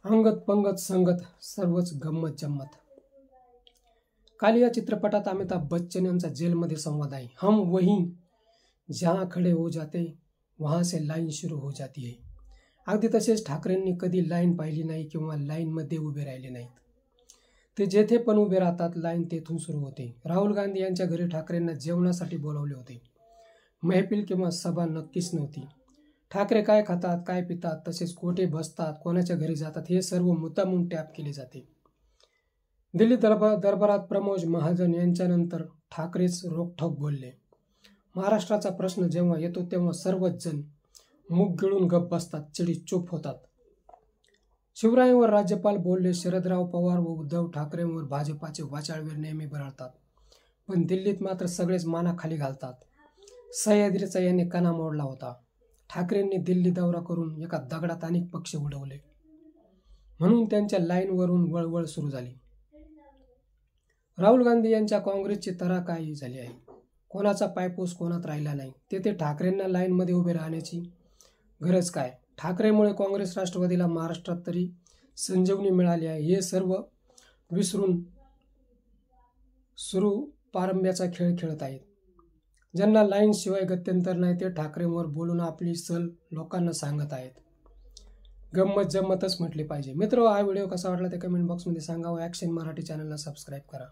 अंगत पंगत संगत सर्वच गंमत जम्मत। काल या चित्रपटात अमिताभ बच्चन यांचा जेलमध्ये संवाद आहे। हम वहीं जहां खडे हो जाते वहां से लाईन सुरू हो जाती है। अगदी तसेच ठाकरेंनी कधी लाईन पाहिली नाही किंवा लाईनमध्ये उभे राहिले नाहीत। ते जेथे पण उभे राहतात लाईन तेथून सुरू होते। राहुल गांधी यांच्या घरी ठाकरेंना जेवणासाठी बोलावले होते। महफिल किंवा सभा नक्कीच नव्हती। ठाकरे काय खातात, काय पितात, तसेच कोठे बसतात, कोणाच्या घरी जातात हे सर्व मुद्दामून टॅप केले जाते। दिल्ली दरबारात प्रमोद महाजन यांच्यानंतर ठाकरेच रोखठोक बोलले। महाराष्ट्राचा प्रश्न जेव्हा येतो तेव्हा सर्वच जण मुख गिळून गप्प बसतात, चिडी चूप होतात। शिवरायांवर राज्यपाल बोलले, शरदराव पवार व उद्धव ठाकरेंवर भाजपाचे वाचाळवीर नेहमी बरळतात, पण दिल्लीत मात्र सगळेच मानाखाली घालतात। सह्याद्रीचा याने कणा मोडला होता। ठाकरेंनी दिल्ली दौरा करून एका दगडात अनेक पक्ष उडवले, म्हणून त्यांच्या लाईनवरून वळवळ सुरू झाली। राहुल गांधी यांच्या काँग्रेसची तऱ्हाकाही झाली आहे। कोणाचा पायपूस कोणात राहिला नाही। तेथे ठाकरेंना लाईनमध्ये उभे राहण्याची गरज काय? ठाकरेमुळे काँग्रेस राष्ट्रवादीला महाराष्ट्रात तरी संजीवनी मिळाली आहे हे सर्व विसरून सुरू पारंब्याचा खेळ खेळत आहेत। ज्यांना लाईन शिवाय गत्यंतर नाही ते ठाकरेंवर बोलून आपली सल लोकांना सांगत आहेत। गंमत जम्मतच म्हटले पाहिजे। मित्र, हा व्हिडिओ कसा वाटला ते कमेंट बॉक्समध्ये सांगा व ॲक्शन मराठी चॅनलला सबस्क्राईब करा।